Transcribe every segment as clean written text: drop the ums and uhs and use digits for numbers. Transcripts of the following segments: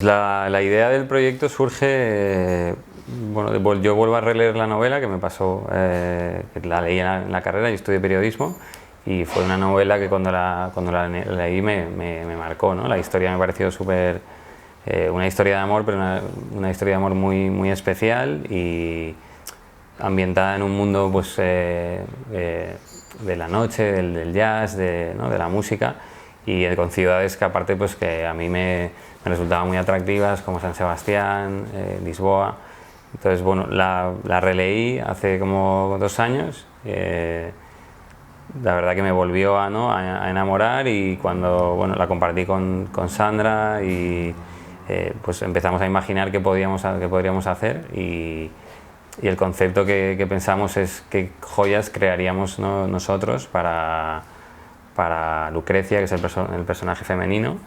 La idea del proyecto surge, bueno, yo vuelvo a releer la novela que me pasó, que la leí en la carrera, yo estudié periodismo y fue una novela que cuando la leí me marcó, ¿no? La historia me pareció súper, una historia de amor, pero una historia de amor muy especial y ambientada en un mundo pues, de la noche, del jazz, ¿no? De la música y con ciudades que aparte pues, que a mí me resultaban muy atractivas como San Sebastián, Lisboa. Entonces bueno, la releí hace como 2 años. La verdad que me volvió ¿no? a enamorar y cuando bueno, la compartí con Sandra y pues empezamos a imaginar qué podríamos hacer y el concepto que pensamos es qué joyas crearíamos, ¿no? nosotros para Lucrecia, que es el personaje femenino.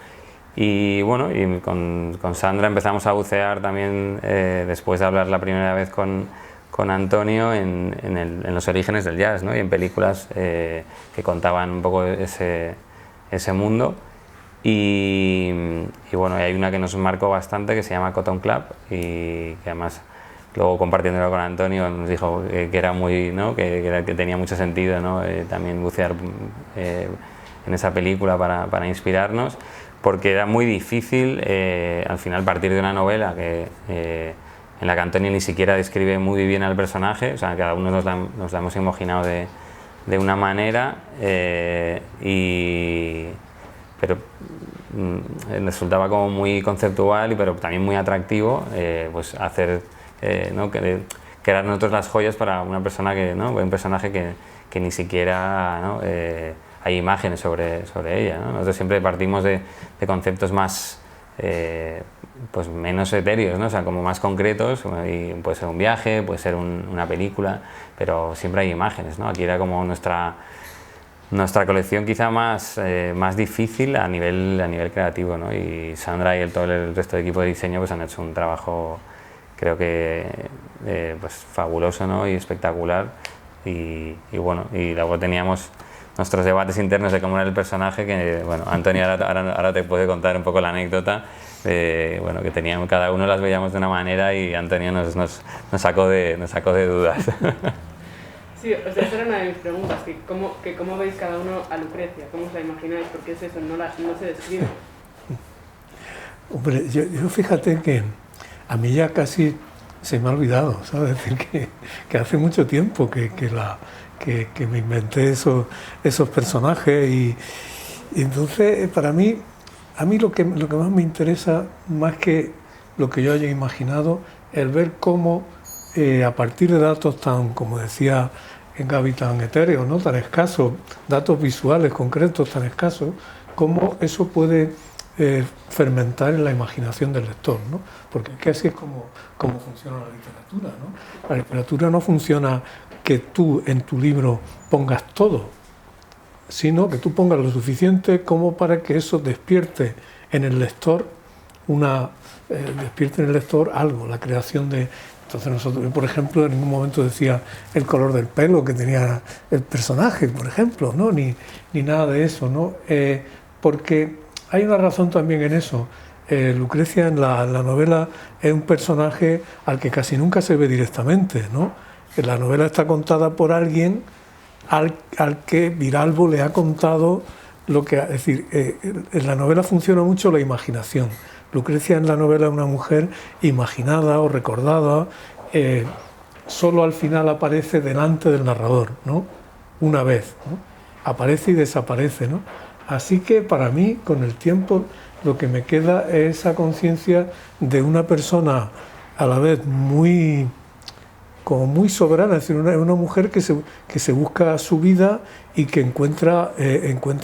Y bueno, y con Sandra empezamos a bucear también, después de hablar la primera vez con Antonio, en los orígenes del jazz, ¿no? Y en películas que contaban un poco ese mundo. Y bueno, hay una que nos marcó bastante que se llama Cotton Club y que además luego compartiéndolo con Antonio nos dijo que era muy, ¿no? que tenía mucho sentido, ¿no? También bucear en esa película para inspirarnos, porque era muy difícil al final partir de una novela en la que Antonio ni siquiera describe muy bien al personaje, o sea, cada uno nos la hemos imaginado de una manera, pero resultaba como muy conceptual, pero también muy atractivo, pues hacer, ¿no? crear nosotros las joyas para una persona ¿no? un personaje que ni siquiera, ¿no? Hay imágenes sobre ella, ¿no? Nosotros siempre partimos de conceptos más, pues menos etéreos, ¿no? O sea, como más concretos, y puede ser un viaje, puede ser una película, pero siempre hay imágenes, ¿no? Aquí era como nuestra colección quizá más difícil a nivel creativo, ¿no? Y Sandra y todo el resto del equipo de diseño pues han hecho un trabajo, creo que pues fabuloso, ¿no? Y espectacular y bueno, y luego teníamos nuestros debates internos de cómo era el personaje, que bueno, Antonio ahora te puede contar un poco la anécdota, bueno, que teníamos, cada uno las veíamos de una manera y Antonio nos sacó de dudas. Sí, o sea, esa era una de mis preguntas, que cómo veis cada uno a Lucrecia, cómo os la imagináis, porque es eso, no se describe. Hombre, yo fíjate que a mí ya casi se me ha olvidado, ¿sabes? Es decir, que hace mucho tiempo que me inventé esos personajes y entonces para mí, a mí lo que más me interesa, más que lo que yo haya imaginado, es ver cómo a partir de datos tan, como decía Gaby, tan etéreos, ¿no? Tan escasos, datos visuales concretos tan escasos, cómo eso puede fermentar en la imaginación del lector, ¿no? Porque es que así es como funciona la literatura, ¿no? La literatura no funciona que tú en tu libro pongas todo, sino que tú pongas lo suficiente como para que eso despierte en el lector algo, la creación de... Entonces nosotros, por ejemplo, en ningún momento decía el color del pelo que tenía el personaje, por ejemplo, ¿no? Ni nada de eso, ¿no? Porque hay una razón también en eso. Lucrecia en la novela es un personaje al que casi nunca se ve directamente, ¿no? La novela está contada por alguien al que Viralbo le ha contado lo que... Es decir, en la novela funciona mucho la imaginación. Lucrecia en la novela es una mujer imaginada o recordada, solo al final aparece delante del narrador, ¿no? Una vez, ¿no? Aparece y desaparece, ¿no? Así que para mí, con el tiempo, lo que me queda es esa conciencia de una persona a la vez muy soberana, es decir, una mujer que se busca su vida y que encuentra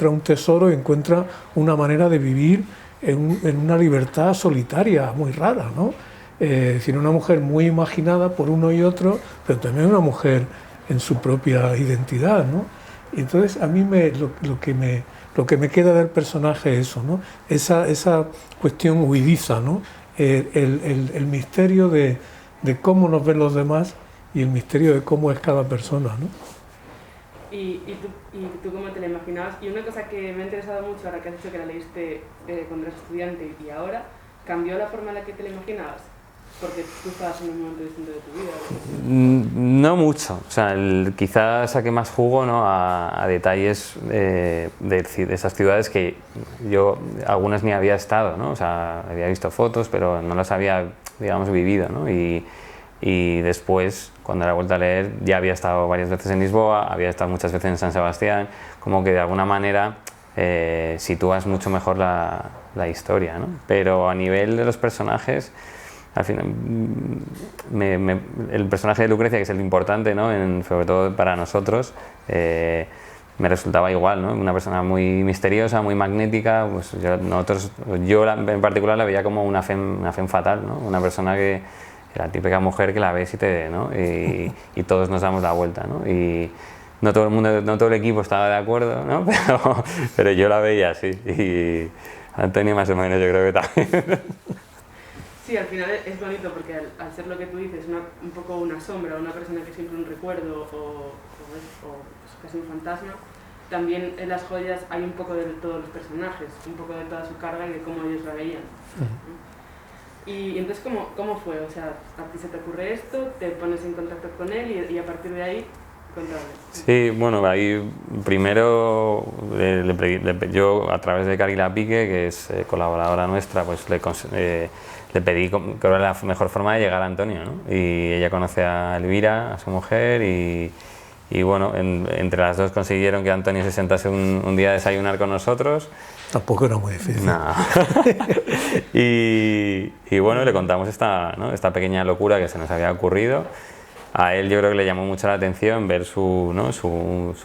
un tesoro, encuentra una manera de vivir en una libertad solitaria muy rara, ¿no? Es decir, una mujer muy imaginada por uno y otro, pero también una mujer en su propia identidad, ¿no? Y entonces a mí lo que me queda del personaje es eso, ¿no? Esa cuestión huidiza, ¿no? El misterio de cómo nos ven los demás y el misterio de cómo es cada persona, ¿no? ¿Y tú cómo te la imaginabas? Y una cosa que me ha interesado mucho ahora que has dicho que la leíste cuando eras estudiante y ahora, cambió la forma en la que te la imaginabas? Porque tú estabas en un momento distinto de tu vida. No mucho, o sea, quizás saqué más jugo, ¿no?, a detalles de esas ciudades que yo algunas ni había estado, ¿no? O sea, había visto fotos, pero no las había, digamos, vivido, ¿no? Y después, cuando era vuelta a leer, ya había estado varias veces en Lisboa, había estado muchas veces en San Sebastián, como que de alguna manera sitúas mucho mejor la historia, ¿no? Pero a nivel de los personajes, al final, el personaje de Lucrecia, que es el importante, ¿no?, sobre todo para nosotros, me resultaba igual, ¿no? Una persona muy misteriosa, muy magnética. Pues yo en particular la veía como una femme fatal, ¿no? Una persona que era la típica mujer que la ves y ¿no? Y todos nos damos la vuelta, ¿no? Y no todo el mundo, no todo el equipo estaba de acuerdo, ¿no? Pero yo la veía así, y Antonio más o menos, yo creo que también. Sí, al final es bonito porque al ser lo que tú dices, un poco una sombra, una persona que siempre un recuerdo o casi un fantasma, también en las joyas hay un poco de todos los personajes, un poco de toda su carga y de cómo ellos la veían. Y entonces, ¿cómo fue? O sea, a ti se te ocurre esto, te pones en contacto con él y a partir de ahí, contame. Sí, bueno, ahí primero yo a través de Carila Pique, que es colaboradora nuestra, pues le pedí que era la mejor forma de llegar a Antonio, ¿no? Y ella conoce a Elvira, a su mujer, y bueno, entre las dos consiguieron que Antonio se sentase un día a desayunar con nosotros. Tampoco era muy difícil. No. y bueno, le contamos esta pequeña locura que se nos había ocurrido. A él yo creo que le llamó mucho la atención ver su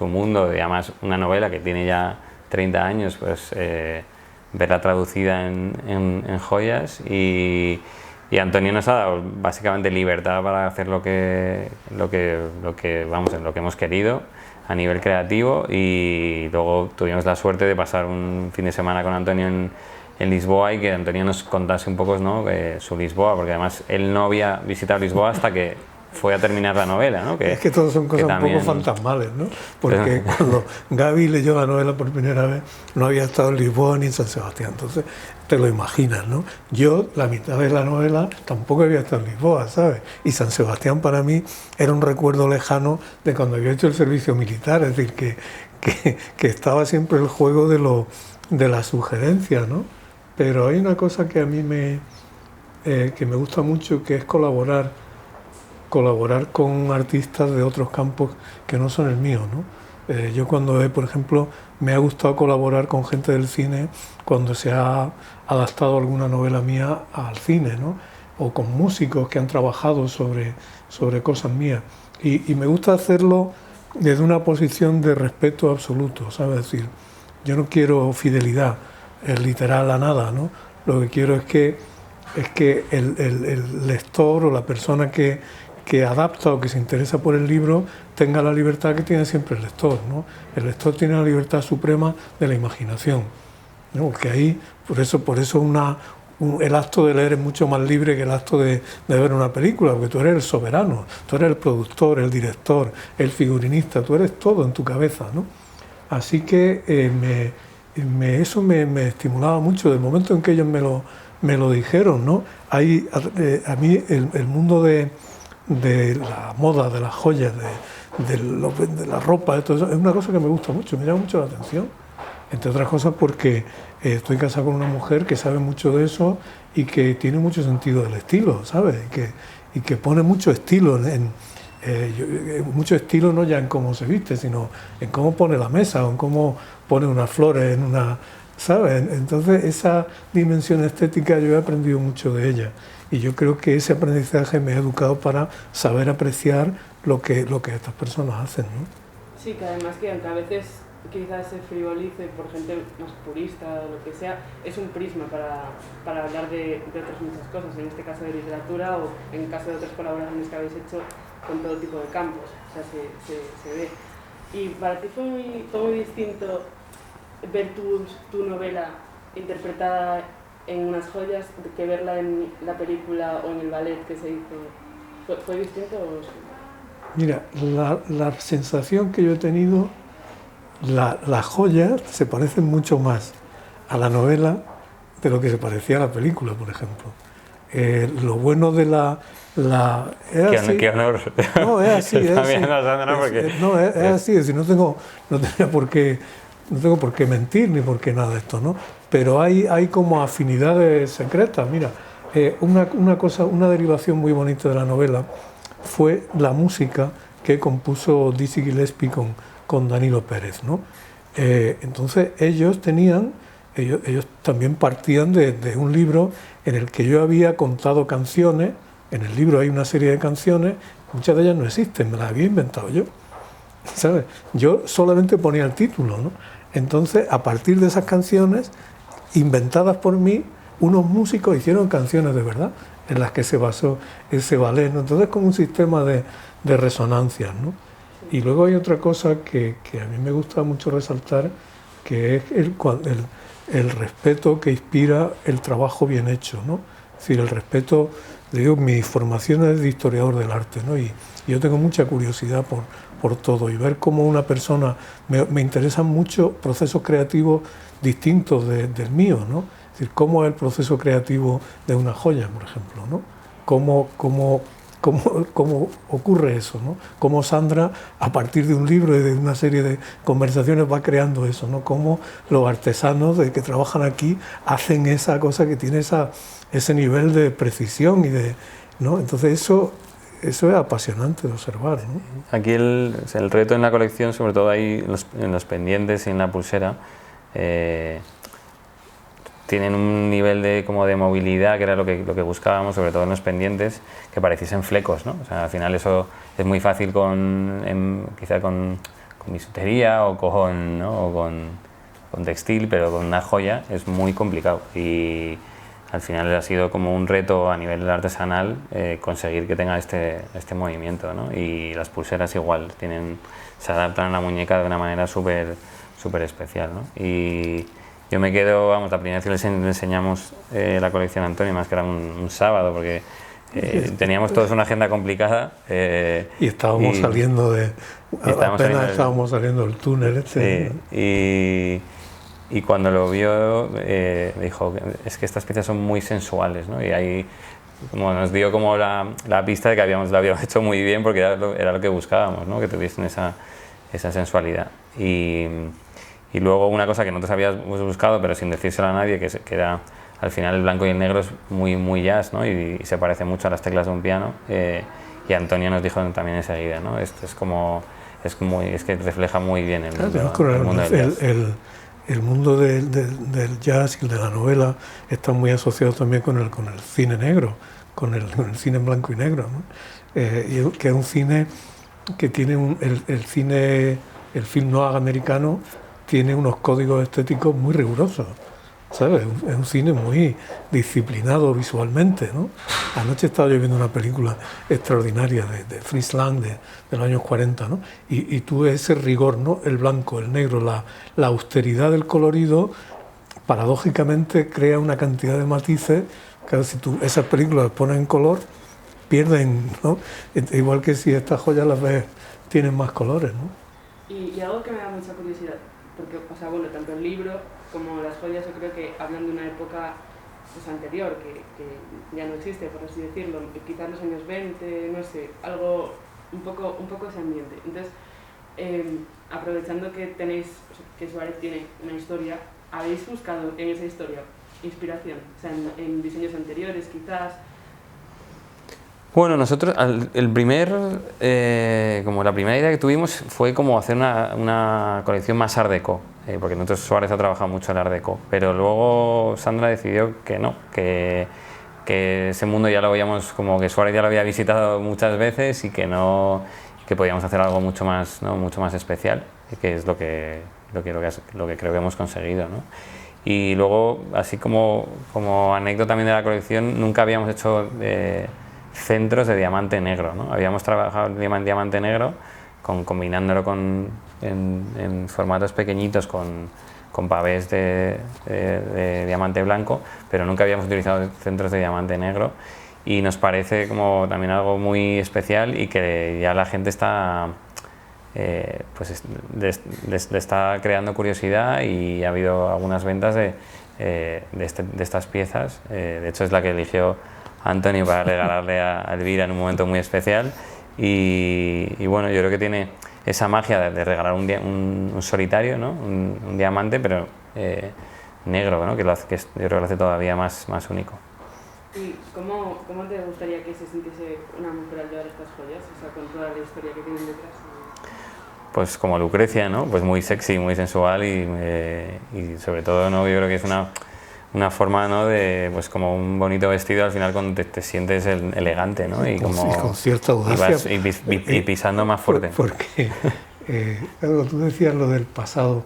mundo, y además una novela que tiene ya 30 años, pues verla traducida en joyas, y Antonio nos ha dado básicamente libertad para hacer lo que hemos querido a nivel creativo, y luego tuvimos la suerte de pasar un fin de semana con Antonio en Lisboa, y que Antonio nos contase un poco, ¿no?, su Lisboa, porque además él no había visitado Lisboa hasta que fue a terminar la novela, ¿no? Es que todas son cosas también un poco fantasmales, ¿no? Porque cuando Gaby leyó la novela por primera vez, no había estado en Lisboa ni en San Sebastián, entonces te lo imaginas, ¿no? Yo, la mitad de la novela, tampoco había estado en Lisboa, ¿sabes? Y San Sebastián para mí era un recuerdo lejano de cuando había hecho el servicio militar, es decir, que estaba siempre el juego de la sugerencia, ¿no? Pero hay una cosa que a mí que me gusta mucho, que es colaborar con artistas de otros campos que no son el mío, ¿no? Yo por ejemplo, me ha gustado colaborar con gente del cine cuando se ha adaptado alguna novela mía al cine, ¿no? O con músicos que han trabajado sobre cosas mías. Y me gusta hacerlo desde una posición de respeto absoluto, ¿sabes? Es decir, yo no quiero fidelidad literal a nada, ¿no? Lo que quiero es que el lector o la persona que adapta o que se interesa por el libro tenga la libertad que tiene siempre el lector, ¿no? El lector tiene la libertad suprema de la imaginación, ¿no? Porque ahí, por eso el acto de leer es mucho más libre que el acto de ver una película, porque tú eres el soberano, tú eres el productor, el director, el figurinista, tú eres todo en tu cabeza, ¿no? Así que eso me estimulaba mucho, del momento en que ellos me lo dijeron, ¿no? A mí el mundo de la moda, de las joyas, de la ropa, de todo eso, es una cosa que me gusta mucho, me llama mucho la atención. Entre otras cosas porque estoy casado con una mujer que sabe mucho de eso y que tiene mucho sentido del estilo, ¿sabes? Y que pone mucho estilo, mucho estilo no ya en cómo se viste, sino en cómo pone la mesa o en cómo pone unas flores en una... ¿sabes? Entonces esa dimensión estética yo he aprendido mucho de ella. Y yo creo que ese aprendizaje me ha educado para saber apreciar lo que estas personas hacen, ¿no? Sí, que además que aunque a veces quizás se frivolice por gente más purista o lo que sea, es un prisma para hablar de otras muchas cosas, en este caso de literatura o en caso de otras colaboraciones que habéis hecho con todo tipo de campos, o sea, se ve. Y para ti fue muy distinto ver tu novela interpretada en unas joyas que verla en la película o en el ballet que se hizo. ¿Fue distinto o...? Mira, la sensación que yo he tenido, las joyas se parecen mucho más a la novela de lo que se parecía a la película, por ejemplo. Lo bueno de Qué honor. No, es así. Es así. No, es así. Es decir, no tengo por qué mentir ni por qué nada de esto, ¿no? Pero hay como afinidades secretas. Mira, una derivación muy bonita de la novela fue la música que compuso Dizzy Gillespie con Danilo Pérez, ¿no? Entonces ellos también partían de un libro en el que yo había contado canciones. En el libro hay una serie de canciones, muchas de ellas no existen, me las había inventado yo, ¿sabes? Yo solamente ponía el título, ¿no? Entonces, a partir de esas canciones, inventadas por mí, unos músicos hicieron canciones de verdad, en las que se basó ese ballet, ¿no? Entonces, como un sistema de resonancias, ¿no? Y luego hay otra cosa que a mí me gusta mucho resaltar, que es el respeto que inspira el trabajo bien hecho, ¿no? Es decir, el respeto, digo, mi formación es de historiador del arte, ¿no? Y yo tengo mucha curiosidad por todo, y ver cómo una persona, me interesan mucho procesos creativos distintos del mío, ¿no? Es decir, cómo es el proceso creativo de una joya, por ejemplo, ¿no? Cómo ocurre eso, ¿no? Cómo Sandra, a partir de un libro y de una serie de conversaciones, va creando eso, ¿no? Cómo los artesanos que trabajan aquí hacen esa cosa que tiene ese nivel de precisión ¿no? Entonces eso es apasionante de observar, ¿no? Aquí el reto en la colección, sobre todo ahí en los pendientes y en la pulsera, tienen un nivel de movilidad, que era lo que buscábamos, sobre todo en los pendientes, que pareciesen flecos, ¿no? O sea, al final eso es muy fácil quizá con bisutería o con textil, pero con una joya es muy complicado, y al final ha sido como un reto a nivel artesanal conseguir que tenga este movimiento, ¿no? Y las pulseras igual, se adaptan a la muñeca de una manera súper especial, ¿no? Y yo me quedo, la primera vez que le enseñamos la colección a Antonio, más que era un sábado, porque teníamos todos una agenda complicada. Y estábamos saliendo estábamos saliendo del túnel. Sí, y cuando lo vio, me dijo, es que estas piezas son muy sensuales, ¿no? Y ahí nos dio como la pista de que lo habíamos hecho muy bien, porque era lo que buscábamos, ¿no? Que tuviesen esa sensualidad. Y luego una cosa que nosotros habíamos buscado, pero sin decírselo a nadie, que era, al final el blanco y el negro es muy jazz, ¿no? Y se parece mucho a las teclas de un piano. Y Antonio nos dijo también enseguida, ¿no? Esto es que refleja muy bien el mundo del jazz. El mundo del jazz y el de la novela está muy asociado también con el cine negro, con el cine en blanco y negro, ¿no? Que es un cine que tiene el film noir americano tiene unos códigos estéticos muy rigurosos, ¿sabes? Es un cine muy disciplinado visualmente, ¿no? Anoche estaba yo viendo una película extraordinaria de Fritz Lang de los años 40, ¿no? Y tú ese rigor, ¿no? El blanco, el negro, la austeridad del colorido, paradójicamente crea una cantidad de matices. Claro, si tú esas películas las pones en color, pierden, ¿no? Igual que si estas joyas las ves, tienen más colores, ¿no? Y algo que me da mucha curiosidad, porque, tanto el libro como las joyas, yo creo que hablan de una época anterior, que ya no existe, por así decirlo, quizás los años 20, no sé, algo, un poco ese ambiente. Entonces, aprovechando que que Suárez tiene una historia, ¿habéis buscado en esa historia inspiración? O sea, en diseños anteriores, quizás. Bueno, nosotros, la primera idea que tuvimos fue como hacer una colección más art déco, porque nosotros Suárez ha trabajado mucho el art déco, pero luego Sandra decidió que no, que ese mundo ya lo veíamos, como que Suárez ya lo había visitado muchas veces y que podíamos hacer algo mucho más especial, que es lo que creo que hemos conseguido, ¿no? Y luego, así como anécdota también de la colección, nunca habíamos hecho centros de diamante negro, ¿no? Habíamos trabajado el diamante negro combinándolo en formatos pequeñitos con pavés de diamante blanco, pero nunca habíamos utilizado centros de diamante negro, y nos parece como también algo muy especial, y que ya la gente está le está creando curiosidad, y ha habido algunas ventas de de estas piezas. De hecho, es la que eligió Antonio para regalarle a Elvira en un momento muy especial. Y bueno, yo creo que tiene esa magia de regalar un solitario, ¿no? un diamante, pero negro, ¿no? Que yo creo que lo hace todavía más único. ¿Y cómo te gustaría que se sintiese una mujer al llevar estas joyas? O sea, con toda la historia que tienen detrás. Pues como Lucrecia, ¿no? Pues muy sexy, muy sensual y sobre todo, ¿no? Yo creo que es una forma, ¿no? De, pues como un bonito vestido al final cuando te sientes elegante, ¿no? Y como sí, con cierta audacia. Y pisando más fuerte. Porque claro, tú decías lo del pasado.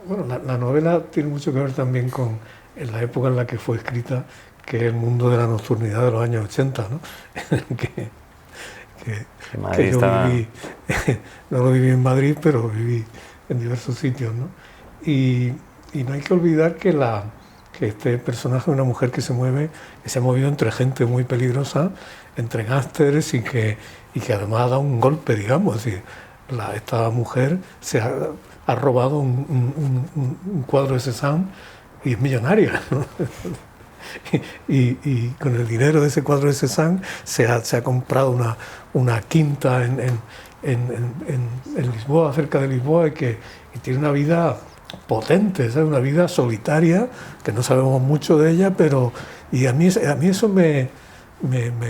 Bueno, la novela tiene mucho que ver también con la época en la que fue escrita, que es el mundo de la nocturnidad de los años 80, ¿no? que yo viví, no lo viví en Madrid, pero lo viví en diversos sitios, ¿no? Y no hay que olvidar que este personaje es una mujer que se ha movido entre gente muy peligrosa, entre gángsters y que además ha dado un golpe, digamos. Es decir, esta mujer se ha robado un cuadro de Cézanne y es millonaria, ¿no? Y con el dinero de ese cuadro de Cézanne se ha comprado una quinta en Lisboa, cerca de Lisboa, y tiene una vida potente, ¿sabes? Una vida solitaria, que no sabemos mucho de ella, pero y a mí eso me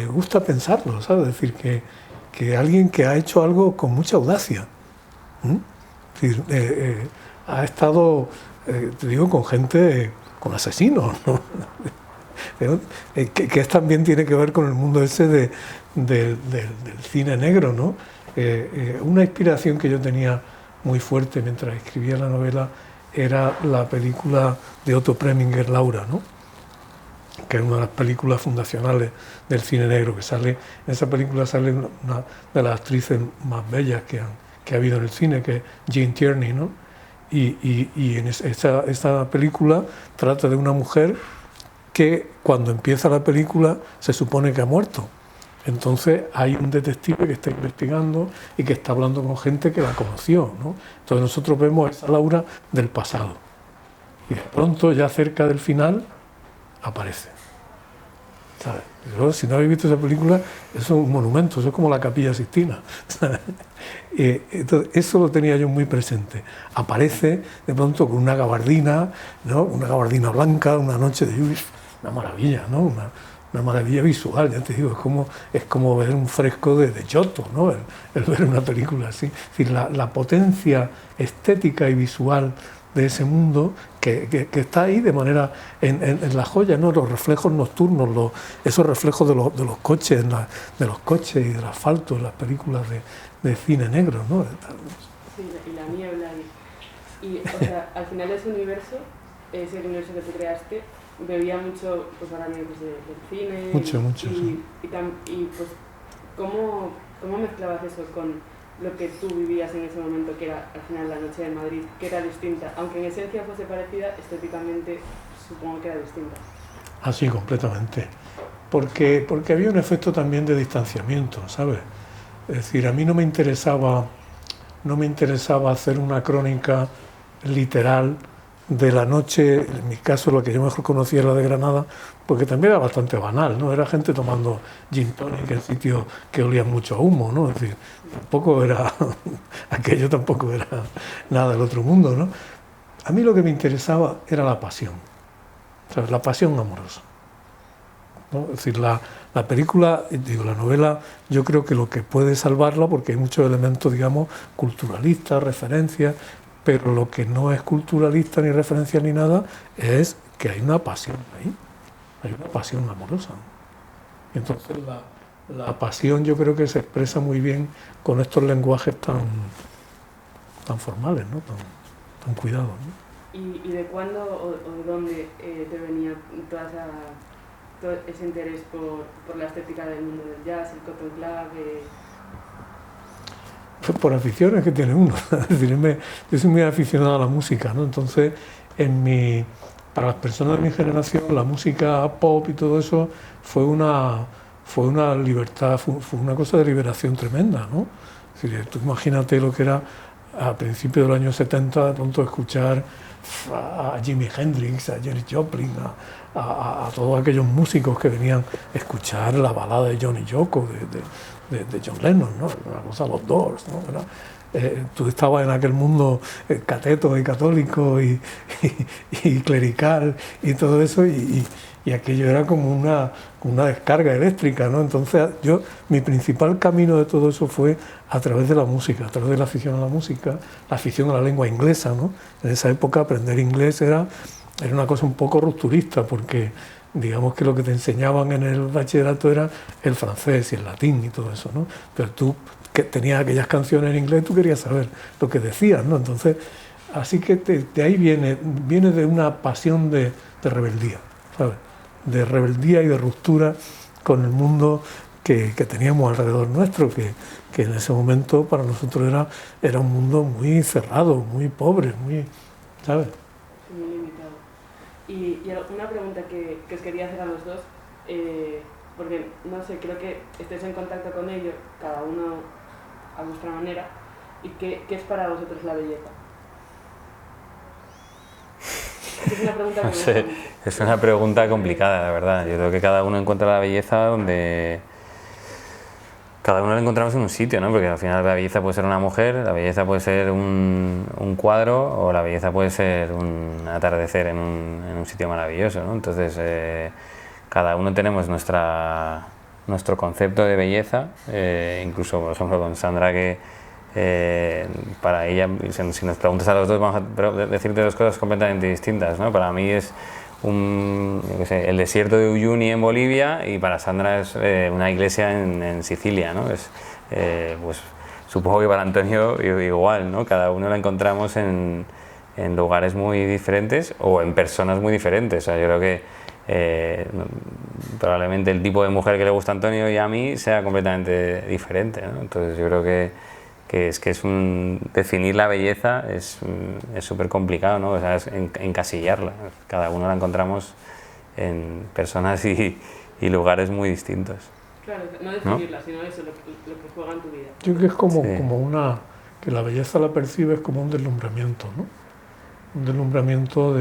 gusta pensarlo, ¿sabes? Es decir, que alguien que ha hecho algo con mucha audacia, es decir, ha estado, te digo, con gente, con asesinos, ¿no? Que también tiene que ver con el mundo ese del cine negro, ¿no? Una inspiración que yo tenía muy fuerte mientras escribía la novela era la película de Otto Preminger, Laura, ¿no? Que es una de las películas fundacionales del cine negro, en esa película sale una de las actrices más bellas que ha habido en el cine, que es Jean Tierney, ¿no? Y en esta película trata de una mujer que cuando empieza la película se supone que ha muerto. Entonces hay un detective que está investigando y que está hablando con gente que la conoció, ¿no? Entonces nosotros vemos a esa Laura del pasado. Y de pronto, ya cerca del final, aparece. ¿Sabes? Pero si no habéis visto esa película, eso es un monumento, eso es como la Capilla Sixtina. ¿Sabes? Entonces, eso lo tenía yo muy presente. Aparece de pronto con una gabardina, ¿no? Una gabardina blanca, una noche de lluvia, una maravilla, ¿no? Una maravilla visual, ya te digo, es como ver un fresco de Giotto, ¿no? El ver una película así. Es decir, la potencia estética y visual de ese mundo que está ahí de manera en la joya, ¿no? Los reflejos nocturnos, esos reflejos de los coches, de los coches y del asfalto en las películas de cine negro, ¿no? Sí, y la niebla y o sea, al final ese universo que tú creaste bebía mucho, pues ahora mismo, pues, del cine. Mucho, sí. Y pues, ¿cómo mezclabas eso con lo que tú vivías en ese momento, que era al final la noche de Madrid, que era distinta? Aunque en esencia fuese parecida, estéticamente supongo que era distinta. Ah, sí, completamente. Porque había un efecto también de distanciamiento, ¿sabes? Es decir, a mí no me interesaba hacer una crónica literal de la noche, en mi caso lo que yo mejor conocía era la de Granada, porque también era bastante banal, ¿no? Era gente tomando gin tonic en sitios que olían mucho a humo, ¿no? Es decir, aquello tampoco era nada del otro mundo, ¿no? A mí lo que me interesaba era la pasión, ¿sabes? La pasión amorosa, ¿no? Es decir, la película, la novela, yo creo que lo que puede salvarla, porque hay muchos elementos, digamos, culturalistas, referencias, pero lo que no es culturalista ni referencial ni nada es que hay una pasión ahí, hay una pasión amorosa. Y entonces la pasión yo creo que se expresa muy bien con estos lenguajes tan formales, ¿no? tan cuidados, ¿no? ¿Y de cuándo o de dónde te venía todo ese interés por la estética del mundo del jazz, el cotton club? Por aficiones que tiene uno. Es decir, yo soy muy aficionado a la música, ¿no? Entonces, para las personas de mi generación, la música pop y todo eso fue una libertad, fue una cosa de liberación tremenda, ¿no? Es decir, tú imagínate lo que era a principios de los años 70, de pronto escuchar a Jimi Hendrix, a Janis Joplin, a todos aquellos músicos que venían a escuchar la balada de John y Yoko, de John Lennon, ¿no? Una cosa, los Doors, ¿no? ¿Verdad? Tú estabas en aquel mundo cateto y católico y clerical y todo eso, y aquello era como una descarga eléctrica, ¿no? Entonces mi principal camino de todo eso fue a través de la música, a través de la afición a la música, la afición a la lengua inglesa, ¿no? En esa época aprender inglés era una cosa un poco rupturista, porque digamos que lo que te enseñaban en el bachillerato era el francés y el latín y todo eso, ¿no? Pero tú, que tenías aquellas canciones en inglés, tú querías saber lo que decían, ¿no? Entonces, así que de ahí viene de una pasión de rebeldía, ¿sabes? De rebeldía y de ruptura con el mundo que teníamos alrededor nuestro, que en ese momento para nosotros era un mundo muy cerrado, muy pobre, muy, ¿sabes? Muy limitado. Y una pregunta que os quería hacer a los dos, porque no sé, creo que estáis en contacto con ellos, cada uno a vuestra manera, y ¿qué es para vosotros la belleza? Es una pregunta que no sé, es una pregunta complicada, la verdad. Yo creo que cada uno encuentra la belleza donde... Cada uno la encontramos en un sitio, ¿no? Porque al final la belleza puede ser una mujer, la belleza puede ser un cuadro, o la belleza puede ser un atardecer en un sitio maravilloso, ¿no? Entonces, cada uno tenemos nuestro concepto de belleza, incluso, por ejemplo, con Sandra, que para ella, si nos preguntas a los dos, vamos a decirte dos cosas completamente distintas, ¿no? Para mí es yo qué sé, el desierto de Uyuni en Bolivia, y para Sandra es una iglesia en Sicilia, ¿no? Pues supongo que para Antonio igual, ¿no? Cada uno la encontramos en lugares muy diferentes o en personas muy diferentes. O sea, yo creo que probablemente el tipo de mujer que le gusta a Antonio y a mí sea completamente diferente, ¿no? Entonces yo creo que definir la belleza es súper complicado, ¿no? O sea, es encasillarla. Cada uno la encontramos en personas y lugares muy distintos. Claro, no definirla, ¿no? Sino eso, lo que juega en tu vida. Yo creo que es como que la belleza la percibes como un deslumbramiento, ¿no? Un deslumbramiento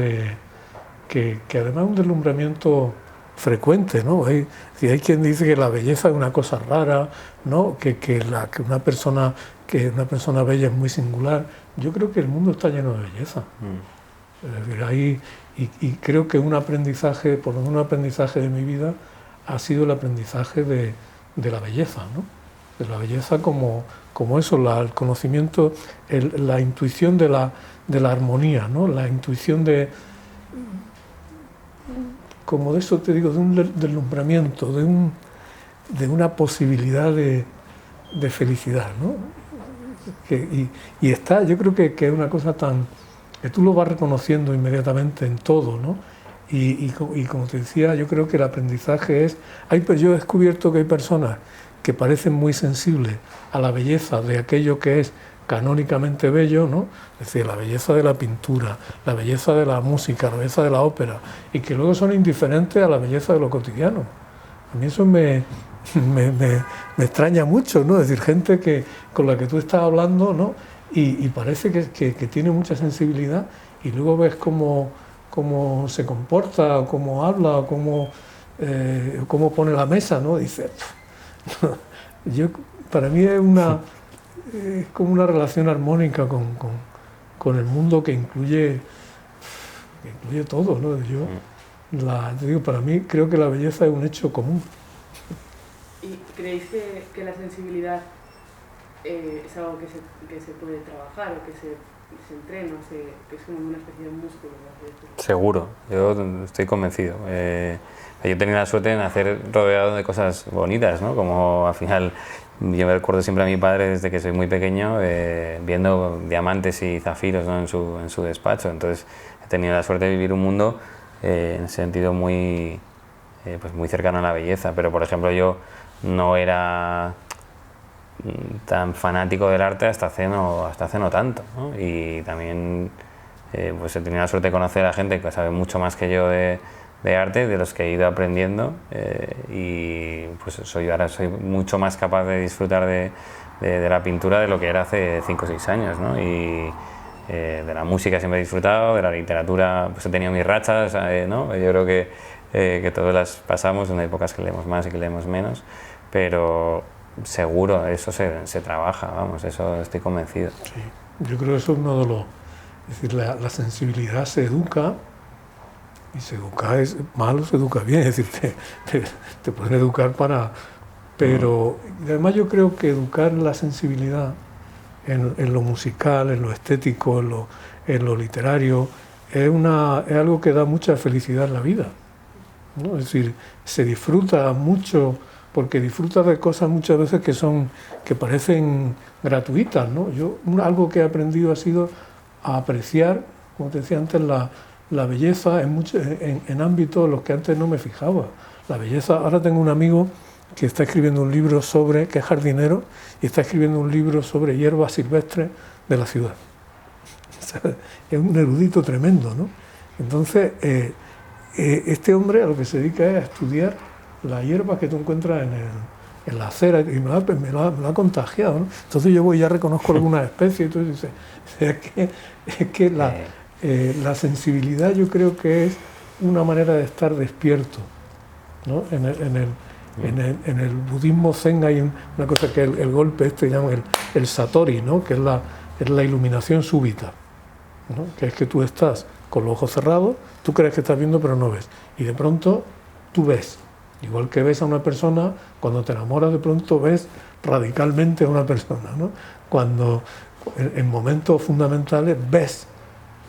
que además es un deslumbramiento frecuente, ¿no? Hay quien dice que la belleza es una cosa rara, ¿no? Que una persona bella es muy singular. Yo creo que el mundo está lleno de belleza. Es decir, y creo que un aprendizaje, por lo menos un aprendizaje de mi vida, ha sido el aprendizaje de la belleza, ¿no? De la belleza como eso, el conocimiento, la intuición de la armonía, ¿no? La intuición como de eso te digo, de un deslumbramiento, de una posibilidad de felicidad, ¿no? Y está, yo creo que es una cosa que tú lo vas reconociendo inmediatamente en todo, ¿no? Y como te decía, yo creo que el aprendizaje yo he descubierto que hay personas que parecen muy sensibles a la belleza de aquello que es canónicamente bello, ¿no? Es decir, la belleza de la pintura, la belleza de la música, la belleza de la ópera, y que luego son indiferentes a la belleza de lo cotidiano. A mí eso me extraña mucho, ¿no? Es decir, gente con la que tú estás hablando, ¿no? Y parece que tiene mucha sensibilidad, y luego ves cómo se comporta, o cómo habla, o cómo pone la mesa, ¿no? Dice, para mí es como una relación armónica con el mundo que incluye todo, ¿no? Te digo, para mí creo que la belleza es un hecho común. ¿Y creéis que la sensibilidad es algo que se puede trabajar, o que se entrena, que es como una especie de músculo? Seguro, yo estoy convencido. Yo he tenido la suerte de nacer rodeado de cosas bonitas, ¿no? Como al final, yo me recuerdo siempre a mi padre desde que soy muy pequeño viendo diamantes y zafiros, ¿no? en su despacho. Entonces he tenido la suerte de vivir un mundo en ese sentido muy cercano a la belleza. Pero por ejemplo yo no era tan fanático del arte hasta hace no tanto, ¿no? Y también pues he tenido la suerte de conocer a gente que sabe mucho más que yo de arte, de los que he ido aprendiendo, y pues ahora soy mucho más capaz de disfrutar de la pintura de lo que era hace 5 o 6 años, ¿no? Y De la música siempre he disfrutado, de la literatura pues he tenido mis rachas, ¿no? Yo creo que todas las pasamos, hay épocas que leemos más y que leemos menos, pero seguro eso se trabaja, vamos, eso estoy convencido. Sí, yo creo que eso es uno de los... Es decir, la sensibilidad se educa, y se educa es malo, se educa bien, es decir, te pueden educar para... Pero además yo creo que educar la sensibilidad en lo musical, en lo estético, en lo literario, es algo que da mucha felicidad en la vida, ¿no? Es decir, se disfruta mucho, porque disfrutas de cosas muchas veces que parecen gratuitas, ¿no? Algo que he aprendido ha sido a apreciar, como te decía antes, la belleza en ámbitos en los que antes no me fijaba. La belleza, ahora tengo un amigo que está escribiendo un libro que es jardinero, y está escribiendo un libro sobre hierbas silvestres de la ciudad. O sea, es un erudito tremendo, ¿no? Entonces, este hombre a lo que se dedica es a estudiar las hierbas que tú encuentras en la acera, y me lo ha contagiado, ¿no? Entonces yo voy y ya reconozco algunas especies, y tú dices, es que la sensibilidad yo creo que es una manera de estar despierto, ¿no? En el budismo zen hay una cosa que el golpe llaman el satori, ¿no? Que es la iluminación súbita, ¿no? Que es que tú estás con los ojos cerrados, tú crees que estás viendo pero no ves, y de pronto tú ves, igual que ves a una persona, cuando te enamoras de pronto ves radicalmente a una persona, ¿no? Cuando en momentos fundamentales ves,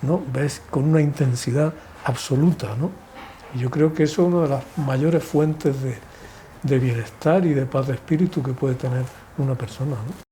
¿no? Ves con una intensidad absoluta, ¿no? Y yo creo que eso es una de las mayores fuentes de bienestar y de paz de espíritu que puede tener una persona, ¿no?